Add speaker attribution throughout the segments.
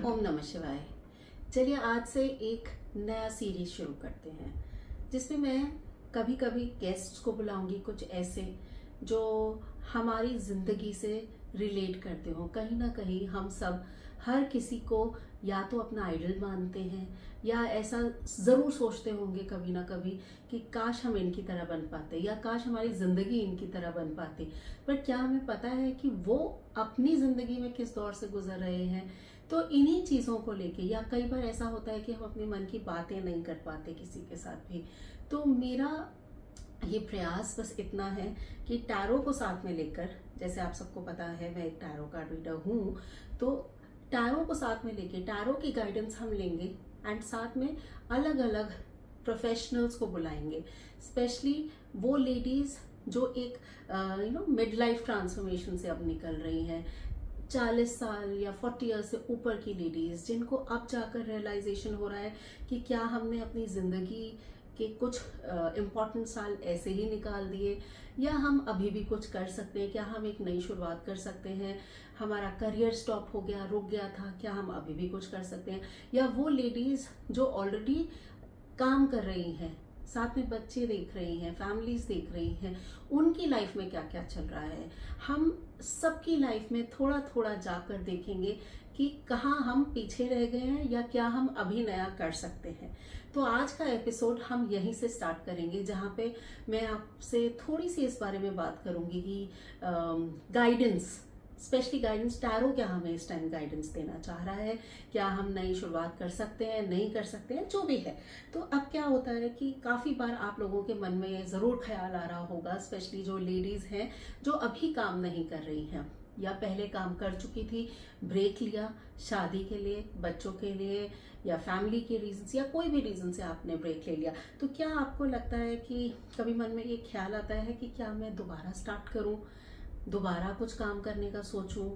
Speaker 1: ओम नमः शिवाय। चलिए आज से एक नया सीरीज शुरू करते हैं जिसमें मैं कभी कभी गेस्ट्स को बुलाऊंगी, कुछ ऐसे जो हमारी जिंदगी से रिलेट करते हो। कहीं ना कहीं हम सब हर किसी को या तो अपना आइडल मानते हैं या ऐसा ज़रूर सोचते होंगे कभी ना कभी कि काश हम इनकी तरह बन पाते या काश हमारी ज़िंदगी इनकी तरह बन पाती। पर क्या हमें पता है कि वो अपनी ज़िंदगी में किस दौर से गुजर रहे हैं? तो इन्हीं चीज़ों को लेके, या कई बार ऐसा होता है कि हम अपने मन की बातें नहीं कर पाते किसी के साथ भी। तो मेरा ये प्रयास बस इतना है कि टैरो को साथ में लेकर, जैसे आप सबको पता है मैं एक टैरो कार्ड रीडर हूँ, तो टैरो को साथ में लेके टैरो की गाइडेंस हम लेंगे एंड साथ में अलग अलग प्रोफेशनल्स को बुलाएंगे, स्पेशली वो लेडीज़ जो एक मिड लाइफ ट्रांसफॉर्मेशन से अब निकल रही हैं, 40 साल या 40 ईयर्स से ऊपर की लेडीज़ जिनको अब जाकर रियलाइजेशन हो रहा है कि क्या हमने अपनी ज़िंदगी के कुछ इम्पॉर्टेंट साल ऐसे ही निकाल दिए या हम अभी भी कुछ कर सकते हैं, क्या हम एक नई शुरुआत कर सकते हैं, हमारा करियर स्टॉप हो गया, रुक गया था, क्या हम अभी भी कुछ कर सकते हैं, या वो लेडीज़ जो ऑलरेडी काम कर रही हैं, साथ में बच्चे देख रही हैं, फैमिलीज देख रही हैं, उनकी लाइफ में क्या क्या चल रहा है। हम सबकी लाइफ में थोड़ा थोड़ा जाकर देखेंगे कि कहाँ हम पीछे रह गए हैं या क्या हम अभी नया कर सकते हैं। तो आज का एपिसोड हम यहीं से स्टार्ट करेंगे, जहाँ पे मैं आपसे थोड़ी सी इस बारे में बात करूंगी कि गाइडेंस, स्पेशली गाइडेंस, टैरो क्या हमें इस टाइम गाइडेंस देना चाह रहा है, क्या हम नई शुरुआत कर सकते हैं, नहीं कर सकते हैं, जो भी है। तो अब क्या होता है कि काफ़ी बार आप लोगों के मन में ये ज़रूर ख्याल आ रहा होगा, स्पेशली जो लेडीज़ हैं जो अभी काम नहीं कर रही हैं या पहले काम कर चुकी थी, ब्रेक लिया शादी के लिए, बच्चों के लिए, या फैमिली के रीजन या कोई भी रीज़न से आपने ब्रेक ले लिया। तो क्या आपको लगता है कि कभी मन में ये ख्याल आता है कि क्या मैं दोबारा स्टार्ट करूं, दोबारा कुछ काम करने का सोचूं?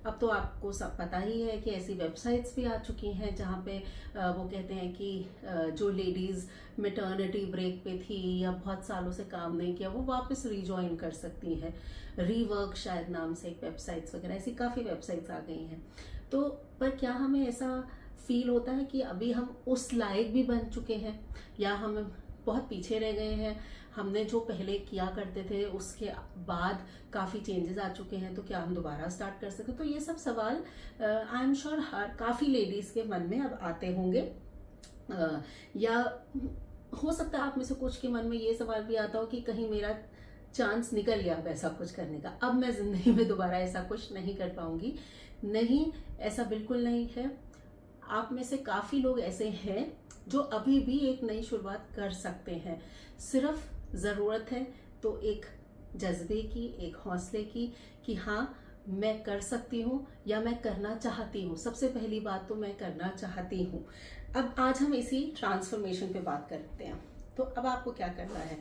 Speaker 1: अब तो आपको सब पता ही है कि ऐसी वेबसाइट्स भी आ चुकी हैं जहाँ पे वो कहते हैं कि जो लेडीज़ मैटरनिटी ब्रेक पे थी या बहुत सालों से काम नहीं किया, वो वापस रीजॉइन कर सकती हैं। रीवर्क शायद नाम से एक वेबसाइट्स वगैरह, ऐसी काफ़ी वेबसाइट्स आ गई हैं। तो पर क्या हमें ऐसा फील होता है कि अभी हम उस लायक भी बन चुके हैं या हम बहुत पीछे रह गए हैं? हमने जो पहले किया करते थे उसके बाद काफ़ी चेंजेस आ चुके हैं, तो क्या हम दोबारा स्टार्ट कर सकते? तो ये सब सवाल आई एम श्योर हर काफ़ी लेडीज़ के मन में अब आते होंगे, या हो सकता है आप में से कुछ के मन में ये सवाल भी आता हो कि कहीं मेरा चांस निकल गया अब ऐसा कुछ करने का, अब मैं ज़िंदगी में दोबारा ऐसा कुछ नहीं कर पाऊंगी। नहीं, ऐसा बिल्कुल नहीं है। आप में से काफ़ी लोग ऐसे हैं जो अभी भी एक नई शुरुआत कर सकते हैं। सिर्फ ज़रूरत है तो एक जज्बे की, एक हौसले की, कि हाँ मैं कर सकती हूँ या मैं करना चाहती हूँ। सबसे पहली बात तो मैं करना चाहती हूँ। अब आज हम इसी ट्रांसफॉर्मेशन पे बात करते हैं। तो अब आपको क्या करना है?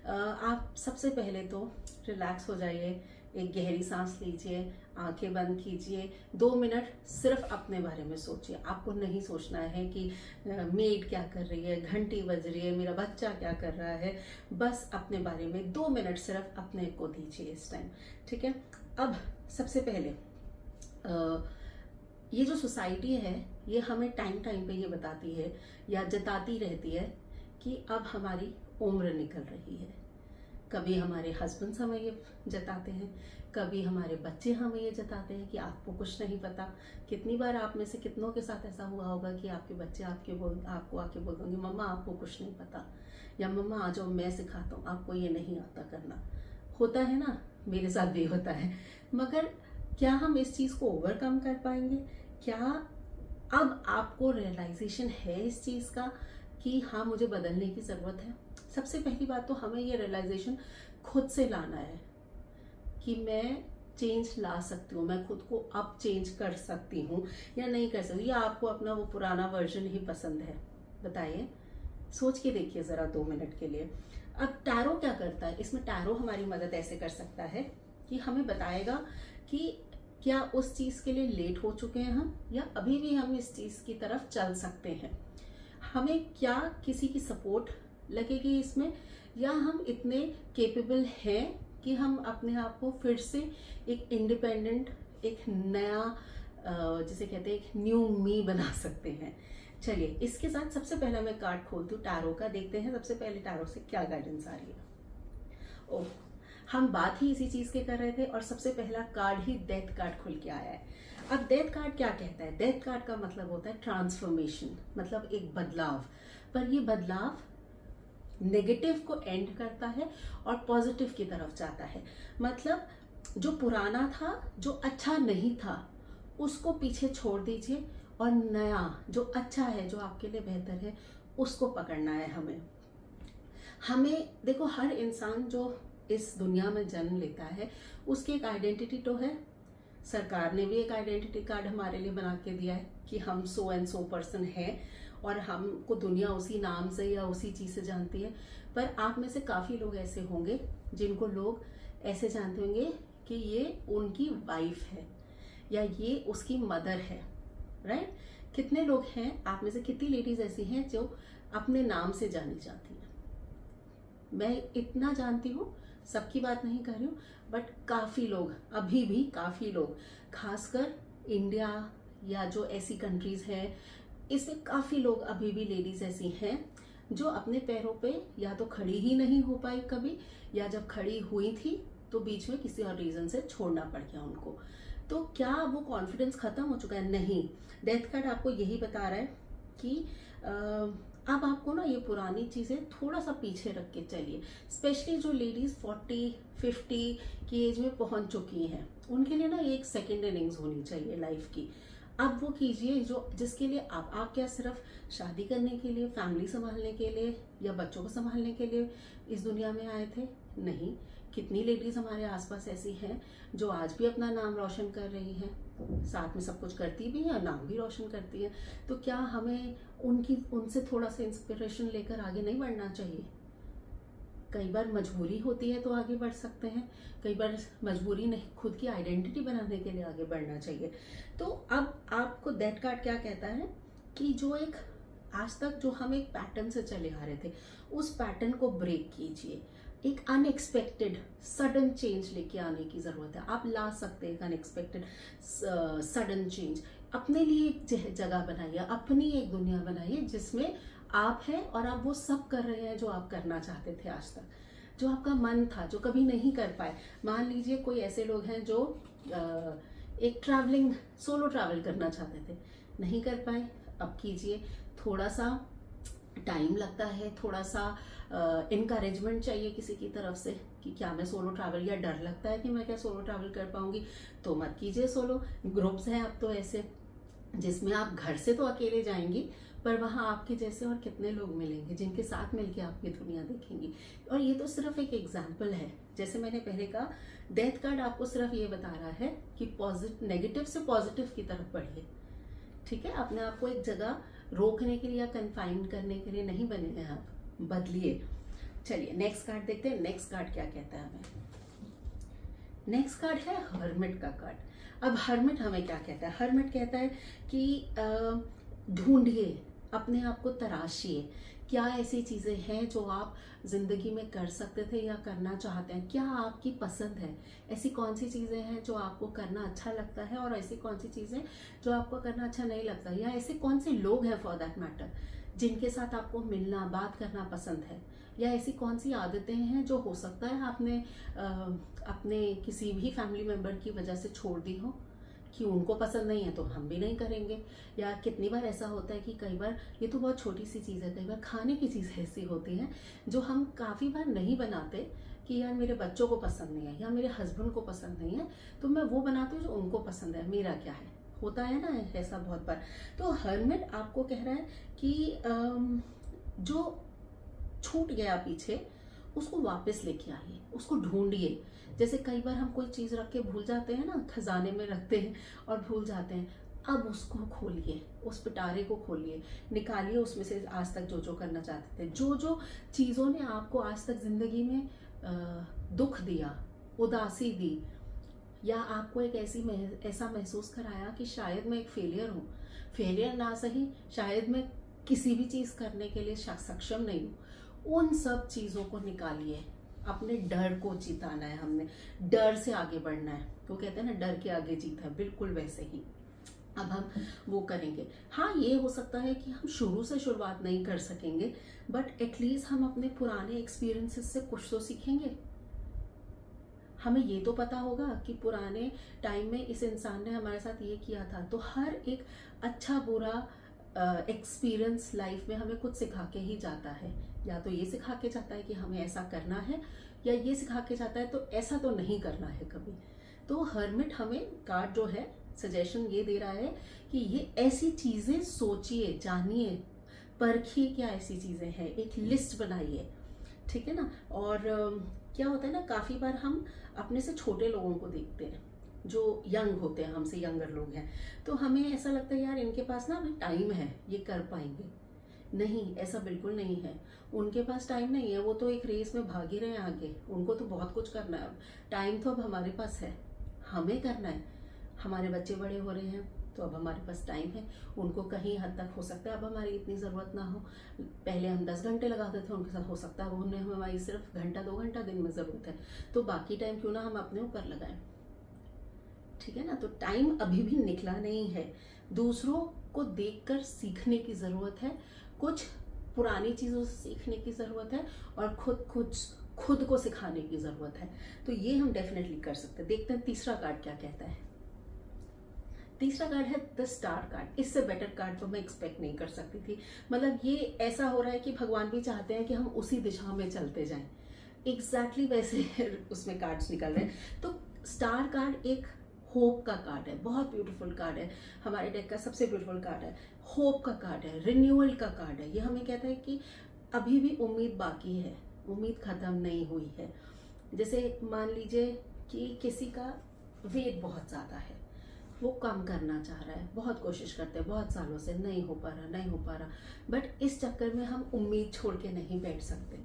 Speaker 1: आप सबसे पहले तो रिलैक्स हो जाइए, एक गहरी सांस लीजिए, आंखें बंद कीजिए, 2 मिनट सिर्फ अपने बारे में सोचिए। आपको नहीं सोचना है कि मेड क्या कर रही है, घंटी बज रही है, मेरा बच्चा क्या कर रहा है। बस अपने बारे में 2 मिनट सिर्फ अपने को दीजिए इस टाइम, ठीक है? अब सबसे पहले ये जो सोसाइटी है ये हमें टाइम टाइम पे ये बताती है या जताती रहती है कि अब हमारी उम्र निकल रही है। कभी हमारे हस्बैंड हमें ये जताते हैं, कभी हमारे बच्चे हमें ये जताते हैं कि आपको कुछ नहीं पता। कितनी बार आप में से कितनों के साथ ऐसा हुआ होगा कि आपके बच्चे आपको आके बोल देंगे, मम्मा आपको कुछ नहीं पता, या मम्मा आ जाओ मैं सिखाता हूँ, आपको ये नहीं आता करना। होता है ना, मेरे साथ भी होता है। मगर क्या हम इस चीज़ को ओवरकम कर पाएंगे? क्या अब आपको रियलाइजेशन है इस चीज़ का कि हाँ मुझे बदलने की ज़रूरत है? सबसे पहली बात तो हमें ये रियलाइजेशन खुद से लाना है कि मैं चेंज ला सकती हूँ, मैं खुद को अब चेंज कर सकती हूँ या नहीं कर सकती, या आपको अपना वो पुराना वर्जन ही पसंद है? बताइए, सोच के देखिए ज़रा 2 मिनट के लिए। अब टैरो क्या करता है? इसमें टैरो हमारी मदद ऐसे कर सकता है कि हमें बताएगा कि क्या उस चीज़ के लिए लेट हो चुके हैं हम, या अभी भी हम इस चीज़ की तरफ चल सकते हैं। हमें क्या किसी की सपोर्ट लगेगी इसमें, या हम इतने केपेबल हैं कि हम अपने आप को फिर से एक इंडिपेंडेंट, एक नया जिसे कहते हैं एक न्यू मी बना सकते हैं। चलिए इसके साथ सबसे पहला मैं कार्ड खोलती हूँ टैरो का, देखते हैं सबसे पहले टैरो से क्या गाइडेंस आ रही है। ओह, हम बात ही इसी चीज के कर रहे थे और सबसे पहला कार्ड ही डेथ कार्ड खुल के आया है। अब डेथ कार्ड क्या कहता है? डेथ कार्ड का मतलब होता है ट्रांसफॉर्मेशन, मतलब एक बदलाव। पर ये बदलाव नेगेटिव को एंड करता है और पॉजिटिव की तरफ जाता है। मतलब जो पुराना था, जो अच्छा नहीं था, उसको पीछे छोड़ दीजिए और नया जो अच्छा है, जो आपके लिए बेहतर है, उसको पकड़ना है हमें। हमें देखो, हर इंसान जो इस दुनिया में जन्म लेता है उसकी एक आइडेंटिटी तो है। सरकार ने भी एक आइडेंटिटी कार्ड हमारे लिए बना के दिया है कि हम सो एंड सो पर्सन है और हमको दुनिया उसी नाम से या उसी चीज से जानती है। पर आप में से काफी लोग ऐसे होंगे जिनको लोग ऐसे जानते होंगे कि ये उनकी वाइफ है या ये उसकी मदर है, राइट? कितने लोग हैं आप में से, कितनी लेडीज ऐसी हैं जो अपने नाम से जानी जाती हैं? मैं इतना जानती हूँ, सबकी बात नहीं कर रही हूँ, बट काफी लोग, अभी भी काफी लोग, खासकर इंडिया या जो ऐसी कंट्रीज हैं, इसमें काफी लोग अभी भी लेडीज ऐसी हैं जो अपने पैरों पे या तो खड़ी ही नहीं हो पाई कभी, या जब खड़ी हुई थी तो बीच में किसी और रीजन से छोड़ना पड़ गया उनको। तो क्या वो कॉन्फिडेंस खत्म हो चुका है? नहीं। डेथ कार्ड आपको यही बता रहा है कि अब आपको ना ये पुरानी चीजें थोड़ा सा पीछे रख के चलिए। स्पेशली जो लेडीज 40-50 की एज में पहुंच चुकी हैं, उनके लिए ना ये एक सेकेंड इनिंग्स होनी चाहिए लाइफ की। अब वो कीजिए जो जिसके लिए आप क्या सिर्फ शादी करने के लिए, फैमिली संभालने के लिए या बच्चों को संभालने के लिए इस दुनिया में आए थे? नहीं। कितनी लेडीज हमारे आसपास ऐसी हैं जो आज भी अपना नाम रोशन कर रही हैं, साथ में सब कुछ करती भी हैं और नाम भी रोशन करती हैं। तो क्या हमें उनसे थोड़ा सा इंस्पिरेशन लेकर आगे नहीं बढ़ना चाहिए? कई बार मजबूरी होती है तो आगे बढ़ सकते हैं, कई बार मजबूरी नहीं, खुद की आइडेंटिटी बनाने के लिए आगे बढ़ना चाहिए। तो अब आपको डेथ कार्ड क्या कहता है कि जो एक आज तक जो हम एक पैटर्न से चले आ रहे थे, उस पैटर्न को ब्रेक कीजिए। एक अनएक्सपेक्टेड सडन चेंज लेके आने की जरूरत है। आप ला सकते हैं एक अनएक्सपेक्टेड सडन चेंज। अपने लिए एक जगह बनाइए, अपनी एक दुनिया बनाइए जिसमें आप हैं और आप वो सब कर रहे हैं जो आप करना चाहते थे आज तक, जो आपका मन था, जो कभी नहीं कर पाए। मान लीजिए कोई ऐसे लोग हैं जो एक ट्रैवलिंग, सोलो ट्रैवल करना चाहते थे, नहीं कर पाए, अब कीजिए। थोड़ा सा टाइम लगता है, थोड़ा सा इनकरेजमेंट चाहिए किसी की तरफ से कि क्या मैं सोलो ट्रैवल, या डर लगता है कि मैं क्या सोलो ट्रैवल कर पाऊंगी, तो मत कीजिए सोलो। ग्रुप्स हैं अब तो ऐसे जिसमें आप घर से तो अकेले जाएंगी, पर वहां आपके जैसे और कितने लोग मिलेंगे जिनके साथ मिलके आप ये दुनिया देखेंगी। और ये तो सिर्फ एक एग्जाम्पल है। जैसे मैंने पहले कहा, डेथ कार्ड आपको सिर्फ ये बता रहा है कि नेगेटिव से पॉजिटिव की तरफ बढ़िए। ठीक है, अपने आप को एक जगह रोकने के लिए या कन्फाइन करने के लिए नहीं बने हैं आप, बदलिए। चलिए नेक्स्ट कार्ड देखते हैं। नेक्स्ट कार्ड क्या कहता है हमें? नेक्स्ट कार्ड है हर्मिट का कार्ड। अब हर्मिट हमें क्या कहता है? हर्मिट कहता है कि ढूंढिए, अपने आप को तराशिए, क्या ऐसी चीजें हैं जो आप जिंदगी में कर सकते थे या करना चाहते हैं, क्या आपकी पसंद है, ऐसी कौन सी चीजें हैं जो आपको करना अच्छा लगता है और ऐसी कौन सी चीजें जो आपको करना अच्छा नहीं लगता, या ऐसे कौन से लोग हैं फॉर दैट मैटर जिनके साथ आपको मिलना बात करना पसंद है, या ऐसी कौन सी आदतें हैं जो हो सकता है आपने अपने किसी भी फैमिली मेंबर की वजह से छोड़ दी हो कि उनको पसंद नहीं है तो हम भी नहीं करेंगे। या कितनी बार ऐसा होता है कि कई बार, ये तो बहुत छोटी सी चीज़ है, कई बार खाने की चीज़ ऐसी होती है जो हम काफ़ी बार नहीं बनाते कि यार मेरे बच्चों को पसंद नहीं है या मेरे हस्बैंड को पसंद नहीं है, तो मैं वो बनाती हूँ जो उनको पसंद है, मेरा क्या है, होता है ना ऐसा बहुत बार। तो हर्मिट आपको कह रहा है कि जो छूट गया पीछे उसको वापस लेके आइए, उसको ढूंढिए। जैसे कई बार हम कोई चीज रख के भूल जाते हैं ना, खजाने में रखते हैं और भूल जाते हैं, अब उसको खोलिए, उस पिटारे को खोलिए, निकालिए उसमें से आज तक जो जो करना चाहते थे, जो जो चीजों ने आपको आज तक जिंदगी में दुख दिया, उदासी दी, या आपको एक ऐसा महसूस कराया कि शायद मैं एक फेलियर हूँ, फेलियर ना सही, शायद मैं किसी भी चीज करने के लिए सक्षम नहीं हूँ, उन सब चीजों को निकालिए। अपने डर को जिताना है हमने, डर से आगे बढ़ना है। तो कहते हैं ना, डर के आगे जीत है, बिल्कुल वैसे ही। अब हम वो करेंगे। हाँ, ये हो सकता है कि हम शुरू से शुरुआत नहीं कर सकेंगे, बट एटलीस्ट हम अपने पुराने एक्सपीरियंसेस से कुछ तो सीखेंगे। हमें ये तो पता होगा कि पुराने टाइम में इस इंसान ने हमारे साथ ये किया था, तो हर एक अच्छा बुरा एक्सपीरियंस लाइफ में हमें कुछ सिखा के ही जाता है। या तो ये सिखा के जाता है कि हमें ऐसा करना है, या ये सिखा के जाता है तो ऐसा तो नहीं करना है कभी। तो हर्मिट हमें कार्ड जो है सजेशन ये दे रहा है कि ये ऐसी चीजें सोचिए, जानिए, परखिए क्या ऐसी चीजें हैं, एक लिस्ट बनाइए, ठीक है ना। और क्या होता है ना, काफी बार हम अपने से छोटे लोगों को देखते हैं जो यंग होते हैं, हमसे यंगर लोग हैं, तो हमें ऐसा लगता है यार इनके पास ना अभी टाइम है, ये कर पाएंगे। नहीं, ऐसा बिल्कुल नहीं है। उनके पास टाइम नहीं है, वो तो एक रेस में भाग ही रहे हैं आगे, उनको तो बहुत कुछ करना है। टाइम तो अब हमारे पास है, हमें करना है। हमारे बच्चे बड़े हो रहे हैं तो अब हमारे पास टाइम है, उनको कहीं हद तक हो सकता है अब हमारी इतनी ज़रूरत ना हो। पहले हम 10 घंटे लगाते थे उनके साथ, हो सकता है अब उन्हें हमारी सिर्फ घंटा 2 घंटा दिन में ज़रूरत है, तो बाकी टाइम क्यों ना हम अपने ऊपर लगाएं, ठीक है ना। तो टाइम अभी भी निकला नहीं है। दूसरों को देखकर सीखने की ज़रूरत है, कुछ पुरानी चीज़ों से सीखने की ज़रूरत है, और खुद को सिखाने की ज़रूरत है। तो ये हम डेफिनेटली कर सकते हैं। देखते हैं तीसरा कार्ड क्या कहता है। तीसरा कार्ड है द स्टार कार्ड। इससे बेटर कार्ड तो मैं एक्सपेक्ट नहीं कर सकती थी। मतलब ये ऐसा हो रहा है कि भगवान भी चाहते हैं कि हम उसी दिशा में चलते जाएं। एग्जैक्टली वैसे उसमें कार्ड्स निकल रहे हैं। तो स्टार कार्ड एक होप का कार्ड है, बहुत ब्यूटीफुल कार्ड है, हमारे डेक का सबसे ब्यूटीफुल कार्ड है। होप का कार्ड है, रिन्यूअल का कार्ड है। ये हमें कहता है कि अभी भी उम्मीद बाकी है, उम्मीद खत्म नहीं हुई है। जैसे मान लीजिए कि किसी का वेट बहुत ज़्यादा है, वो कम करना चाह रहा है, बहुत कोशिश करते हैं बहुत सालों से, नहीं हो पा रहा, बट इस चक्कर में हम उम्मीद छोड़ के नहीं बैठ सकते।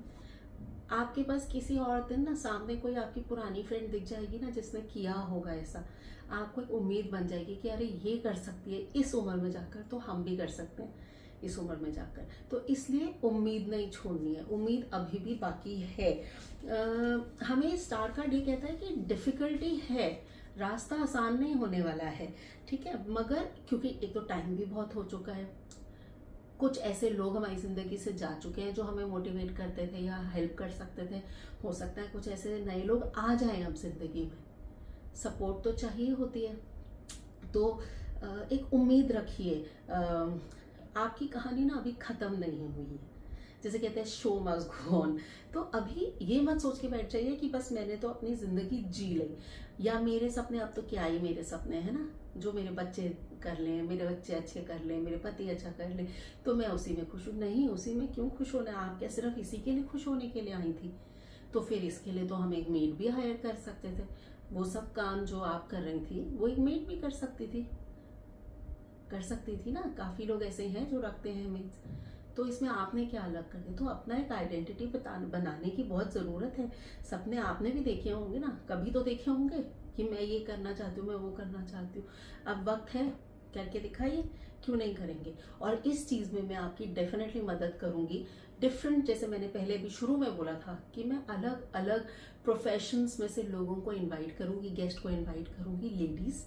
Speaker 1: आपके पास किसी और दिन ना सामने कोई आपकी पुरानी फ्रेंड दिख जाएगी ना जिसने किया होगा ऐसा, आपको एक उम्मीद बन जाएगी कि अरे ये कर सकती है इस उम्र में जाकर, तो हम भी कर सकते हैं इस उम्र में जाकर। तो इसलिए उम्मीद नहीं छोड़नी है, उम्मीद अभी भी बाकी है। हमें स्टार कार्ड ये कहता है कि डिफिकल्टी है, रास्ता आसान नहीं होने वाला है, ठीक है, मगर क्योंकि एक तो टाइम भी बहुत हो चुका है, कुछ ऐसे लोग हमारी जिंदगी से जा चुके हैं जो हमें मोटिवेट करते थे या हेल्प कर सकते थे। हो सकता है कुछ ऐसे नए लोग आ जाएं अब जिंदगी में, सपोर्ट तो चाहिए होती है। तो एक उम्मीद रखिए, आपकी कहानी ना अभी खत्म नहीं हुई है, जैसे कहते हैं शो मस्ट गो ऑन। तो अभी ये मत सोच के बैठ जाइए कि बस मैंने तो अपनी जिंदगी जी ली, या मेरे सपने, अब तो क्या ही मेरे सपने हैं ना, जो मेरे बच्चे कर लें, मेरे बच्चे अच्छे कर लें, मेरे पति अच्छा कर लें, तो मैं उसी में खुश हूँ। नहीं, उसी में क्यों खुश होना है, आप क्या सिर्फ इसी के लिए खुश होने के लिए आई थी? तो फिर इसके लिए तो हम एक मेड भी हायर कर सकते थे। वो सब काम जो आप कर रही थी वो एक मेड भी कर सकती थी ना। काफी लोग ऐसे हैं जो रखते हैं मेड्स। तो इसमें आपने क्या अलग कर दिया? तो अपना एक आइडेंटिटी बनाने की बहुत ज़रूरत है। सपने आपने भी देखे होंगे ना, कभी तो देखे होंगे कि मैं ये करना चाहती हूँ, मैं वो करना चाहती हूँ। अब वक्त है, करके दिखाइए, क्यों नहीं करेंगे। और इस चीज़ में मैं आपकी डेफिनेटली मदद करूँगी। डिफरेंट, जैसे मैंने पहले भी शुरू में बोला था कि मैं अलग अलग प्रोफेशंस में से लोगों को इन्वाइट करूँगी, गेस्ट को इन्वाइट करूँगी, लेडीज़,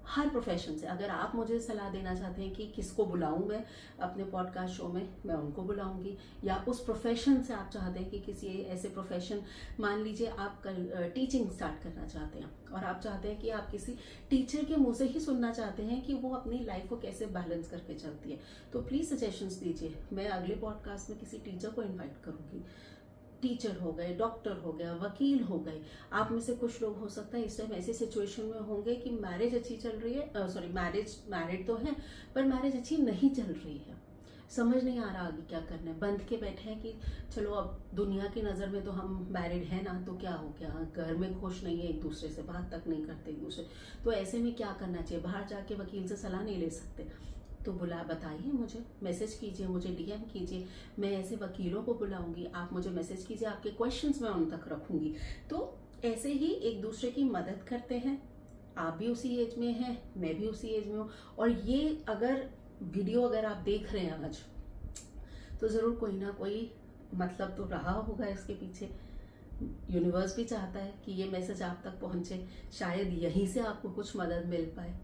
Speaker 1: हर प्रोफेशन से। अगर आप मुझे सलाह देना चाहते हैं कि किसको बुलाऊं मैं अपने पॉडकास्ट शो में, मैं उनको बुलाऊंगी। या उस प्रोफेशन से आप चाहते हैं कि किसी ऐसे प्रोफेशन, मान लीजिए आप टीचिंग स्टार्ट करना चाहते हैं और आप चाहते हैं कि आप किसी टीचर के मुंह से ही सुनना चाहते हैं कि वो अपनी लाइफ को कैसे बैलेंस करके चलती है, तो प्लीज़ सजेशंस दीजिए। मैं अगले पॉडकास्ट में किसी टीचर को इन्वाइट करूँगी। टीचर हो गए, डॉक्टर हो गया, वकील हो गए। आप में से कुछ लोग हो सकता है इस टाइम ऐसी सिचुएशन में होंगे कि मैरिज अच्छी चल रही है, सॉरी मैरिड तो है पर मैरिज अच्छी नहीं चल रही है, समझ नहीं आ रहा आगे क्या करना है, बंध के बैठे हैं कि चलो अब दुनिया की नज़र में तो हम मैरिड हैं ना, तो क्या हो गया, घर में खुश नहीं है, एक दूसरे से बात तक नहीं करते एक दूसरे, तो ऐसे में क्या करना चाहिए? बाहर जाके वकील से सलाह नहीं ले सकते, तो बताइए मुझे, मैसेज कीजिए, मुझे डीएम कीजिए। मैं ऐसे वकीलों को बुलाऊंगी, आप मुझे मैसेज कीजिए, आपके क्वेश्चंस मैं उन तक रखूंगी। तो ऐसे ही एक दूसरे की मदद करते हैं। आप भी उसी एज में हैं, मैं भी उसी एज में हूँ। और ये वीडियो अगर आप देख रहे हैं आज, तो ज़रूर कोई ना कोई मतलब तो रहा होगा इसके पीछे। यूनिवर्स भी चाहता है कि ये मैसेज आप तक पहुँचे, शायद यहीं से आपको कुछ मदद मिल पाए।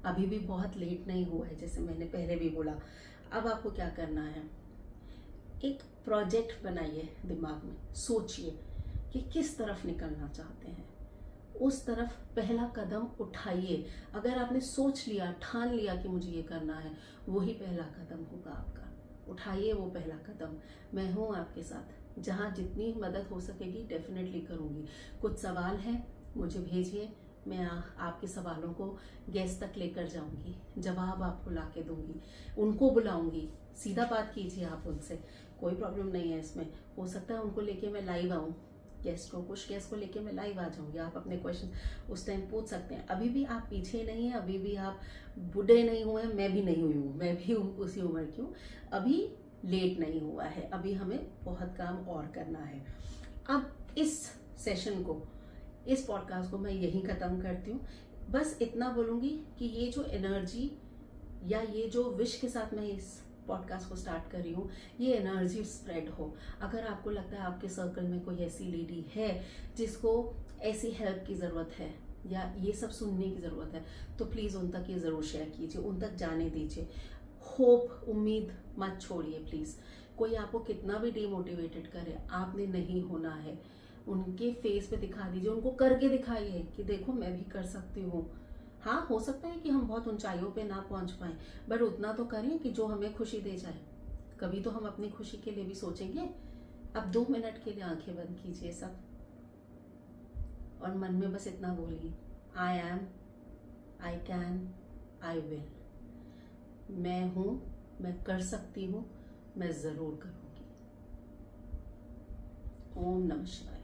Speaker 1: अभी भी बहुत लेट नहीं हुआ है, जैसे मैंने पहले भी बोला। अब आपको क्या करना है, एक प्रोजेक्ट बनाइए, दिमाग में सोचिए कि किस तरफ निकलना चाहते हैं, उस तरफ पहला कदम उठाइए। अगर आपने सोच लिया, ठान लिया कि मुझे ये करना है, वही पहला कदम होगा आपका। उठाइए वो पहला कदम। मैं हूँ आपके साथ, जहाँ जितनी मदद हो सकेगी डेफिनेटली करूँगी। कुछ सवाल हैं, मुझे भेजिए, मैं आपके सवालों को गेस्ट तक लेकर जाऊंगी, जवाब आपको ला के दूंगी, उनको बुलाऊंगी, सीधा बात कीजिए आप उनसे, कोई प्रॉब्लम नहीं है इसमें। हो सकता है उनको लेके मैं लाइव आऊँ, कुछ गेस्ट को लेके मैं लाइव आ जाऊंगी। आप अपने क्वेश्चन उस टाइम पूछ सकते हैं। अभी भी आप पीछे नहीं हैं, अभी भी आप बूढ़े नहीं हुए हैं, मैं भी नहीं हुई हूँ, मैं भी उसी उम्र की हूँ। अभी लेट नहीं हुआ है, अभी हमें बहुत काम और करना है। अब इस सेशन को, इस पॉडकास्ट को मैं यहीं ख़त्म करती हूँ। बस इतना बोलूँगी कि ये जो एनर्जी या ये जो विश के साथ मैं इस पॉडकास्ट को स्टार्ट कर रही हूँ, ये एनर्जी स्प्रेड हो। अगर आपको लगता है आपके सर्कल में कोई ऐसी लेडी है जिसको ऐसी हेल्प की ज़रूरत है या ये सब सुनने की ज़रूरत है, तो प्लीज़ उन तक ये ज़रूर शेयर कीजिए, उन तक जाने दीजिए। होप, उम्मीद मत छोड़िए प्लीज़। कोई आपको कितना भी डिमोटिवेटेड करे, आपने नहीं होना है। उनके फेस पे दिखा दीजिए, उनको करके दिखाइए कि देखो मैं भी कर सकती हूँ। हाँ, हो सकता है कि हम बहुत ऊंचाइयों पे ना पहुंच पाए, बट उतना तो करें कि जो हमें खुशी दे जाए। कभी तो हम अपनी खुशी के लिए भी सोचेंगे। अब 2 मिनट के लिए आंखें बंद कीजिए सब, और मन में बस इतना बोलिए, I am, I can, I will. मैं हूँ, मैं कर सकती हूँ, मैं ज़रूर करूँगी। ओम नमः शिवाय।